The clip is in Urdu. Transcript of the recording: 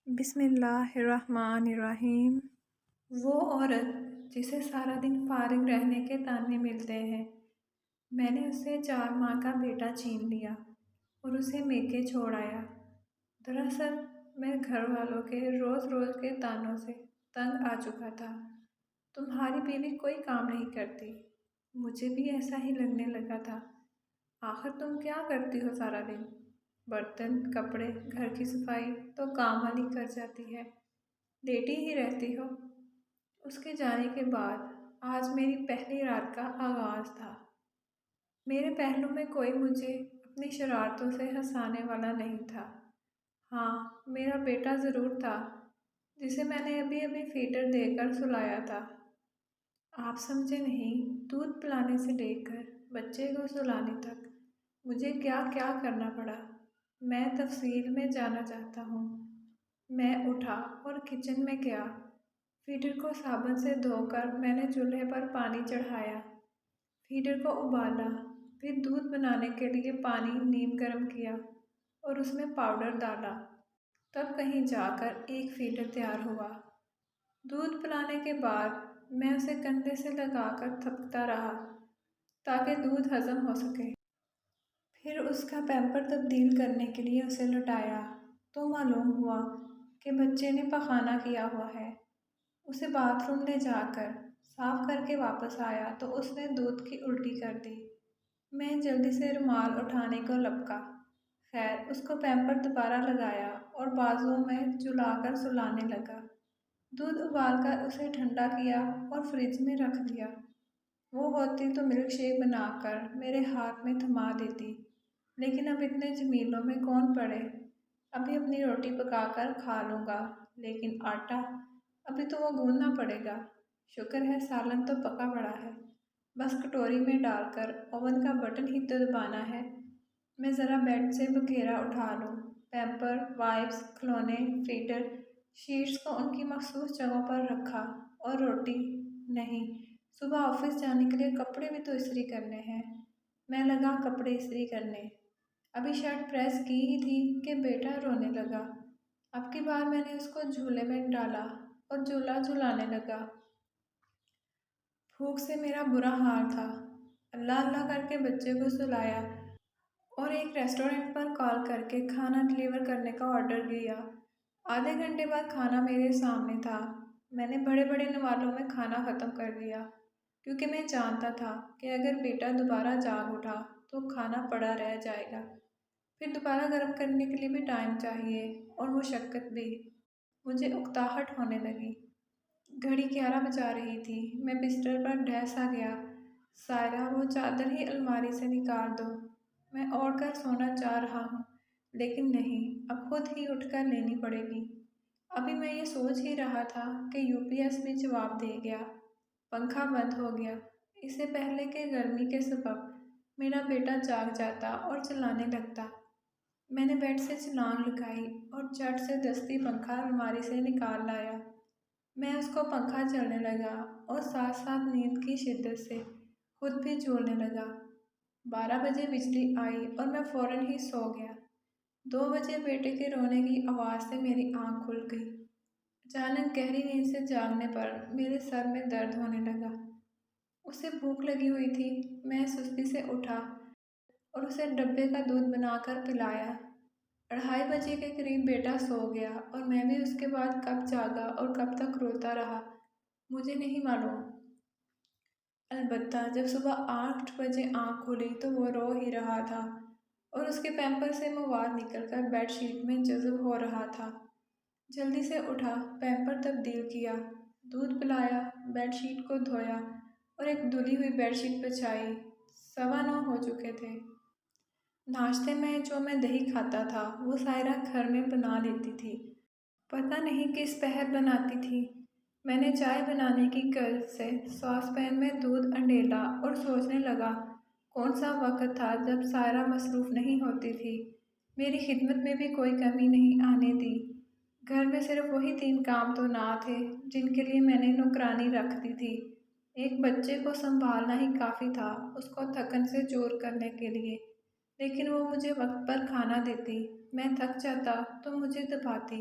بسم اللہ الرحمن الرحیم۔ وہ عورت جسے سارا دن فارغ رہنے کے تانے ملتے ہیں، میں نے اس سے 4 ماہ کا بیٹا چھین لیا اور اسے میکے چھوڑ آیا۔ دراصل میں گھر والوں کے روز روز کے تانوں سے تنگ آ چکا تھا۔ تمہاری بیوی کوئی کام نہیں کرتی، مجھے بھی ایسا ہی لگنے لگا تھا۔ آخر تم کیا کرتی ہو سارا دن؟ برتن، کپڑے، گھر کی صفائی تو کام والی کر جاتی ہے، لیٹی ہی رہتی ہو۔ اس کے جانے کے بعد آج میری پہلی رات کا آغاز تھا۔ میرے پہلو میں کوئی مجھے اپنی شرارتوں سے ہنسانے والا نہیں تھا۔ ہاں، میرا بیٹا ضرور تھا، جسے میں نے ابھی ابھی فیڈر دے کر سلایا تھا۔ آپ سمجھے نہیں، دودھ پلانے سے لے کر بچے کو سلانے تک مجھے کیا کیا کرنا پڑا، میں تفصیل میں جانا چاہتا ہوں۔ میں اٹھا اور کچن میں گیا۔ فیڈر کو صابن سے دھو کر میں نے چولہے پر پانی چڑھایا، فیڈر کو ابالا، پھر دودھ بنانے کے لیے پانی نیم گرم کیا اور اس میں پاؤڈر ڈالا۔ تب کہیں جا کر ایک فیڈر تیار ہوا۔ دودھ پلانے کے بعد میں اسے کندھے سے لگا کر تھپکتا رہا تاکہ دودھ ہضم ہو سکے۔ پھر اس کا پیمپر تبدیل کرنے کے لیے اسے لٹایا تو معلوم ہوا کہ بچے نے پخانہ کیا ہوا ہے۔ اسے باتھ روم لے جا کر صاف کر کے واپس آیا تو اس نے دودھ کی الٹی کر دی۔ میں جلدی سے رومال اٹھانے کو لپکا۔ خیر، اس کو پیمپر دوبارہ لگایا اور بازوؤں میں جھلا کر سلانے لگا۔ دودھ ابال کر اسے ٹھنڈا کیا اور فریج میں رکھ دیا۔ وہ ہوتی تو ملک شیک بنا کر میرے ہاتھ میں تھما دیتی، لیکن اب اتنے جھمیلوں میں کون پڑے۔ ابھی اپنی روٹی پکا کر کھا لوں گا، لیکن آٹا ابھی تو وہ گوندنا پڑے گا۔ شکر ہے سالن تو پکا پڑا ہے، بس کٹوری میں ڈال کر اوون کا بٹن ہی تو دبانا ہے۔ میں ذرا بیڈ سے بکھیرا اٹھا لوں۔ پیمپر، وائپس، کھلونے، فیڈر، شیٹس کو ان کی مخصوص جگہوں پر رکھا اور روٹی نہیں، صبح آفس جانے کے لیے کپڑے بھی تو استری کرنے ہیں۔ میں لگا کپڑے استری کرنے۔ ابھی شرٹ پریس کی ہی تھی کہ بیٹا رونے لگا۔ اب کی بار میں نے اس کو جھولے میں ڈالا اور جھولا جھلانے لگا۔ بھوک سے میرا برا حال تھا۔ اللہ اللہ کر کے بچے کو سلایا اور ایک ریسٹورنٹ پر کال کر کے کھانا ڈیلیور کرنے کا آرڈر دیا۔ آدھے گھنٹے بعد کھانا میرے سامنے تھا۔ میں نے بڑے بڑے نوالوں میں کھانا ختم کر دیا، کیونکہ میں جانتا تھا کہ اگر بیٹا دوبارہ جاگ اٹھا تو کھانا پڑا رہ جائے گا، پھر دوبارہ گرم کرنے کے لیے بھی ٹائم چاہیے اور مشقت بھی۔ مجھے اکتاہٹ ہونے لگی۔ گھڑی 11 بجا رہی تھی۔ میں بستر پر ڈھہ سا گیا۔ سائرہ، وہ چادر ہی الماری سے نکال دو۔ میں اوڑھ کر سونا چاہ رہا ہوں، لیکن نہیں، اب خود ہی اٹھ کر لینی پڑے گی۔ ابھی میں یہ سوچ ہی رہا تھا کہ UPS بھی جواب دے گیا۔ پنکھا بند ہو گیا۔ اس سے پہلے کہ گرمی کے سبب میرا بیٹا جاگ جاتا اور چلانے لگتا، میں نے بیڈ سے چھلانگ لگائی اور جھٹ سے دستی پنکھا الماری سے نکال لایا۔ میں اس کو پنکھا چلنے لگا اور ساتھ ساتھ نیند کی شدت سے خود بھی جھولنے لگا۔ 12 بجے بجلی آئی اور میں فوراً ہی سو گیا۔ 2 بجے بیٹے کے رونے کی آواز سے میری آنکھ کھل گئی۔ اچانک گہری نیند سے جاگنے پر میرے سر میں درد ہونے لگا۔ اسے بھوک لگی ہوئی تھی۔ میں سستی سے اٹھا اور اسے ڈبے کا دودھ بنا کر پلایا۔ 2:30 بجے کے قریب بیٹا سو گیا اور میں بھی اس کے بعد کب جاگا اور کب تک روتا رہا مجھے نہیں معلوم۔ البتہ جب صبح 8 بجے آنکھ کھلی تو وہ رو ہی رہا تھا اور اس کے پیمپر سے مواد نکل کر بیڈ شیٹ میں جذب ہو رہا تھا۔ جلدی سے اٹھا، پیمپر تبدیل کیا، دودھ پلایا، بیڈ شیٹ کو دھویا اور ایک دھلی ہوئی بیڈ شیٹ بچھائی۔ 9:15 ہو چکے تھے۔ ناشتے میں جو میں دہی کھاتا تھا وہ سائرہ گھر میں بنا لیتی تھی۔ پتہ نہیں کس پہر بناتی تھی۔ میں نے چائے بنانے کی غرض سے ساس پین میں دودھ انڈیلا اور سوچنے لگا کون سا وقت تھا جب سائرہ مصروف نہیں ہوتی تھی۔ میری خدمت میں بھی کوئی کمی نہیں آنے دی۔ گھر میں صرف وہی 3 کام تو نہ تھے جن کے لیے میں نے نوکرانی رکھ دی تھی۔ ایک بچے کو سنبھالنا ہی کافی تھا اس کو تھکن سے چور کرنے کے لیے، لیکن وہ مجھے وقت پر کھانا دیتی۔ میں تھک جاتا تو مجھے دباتی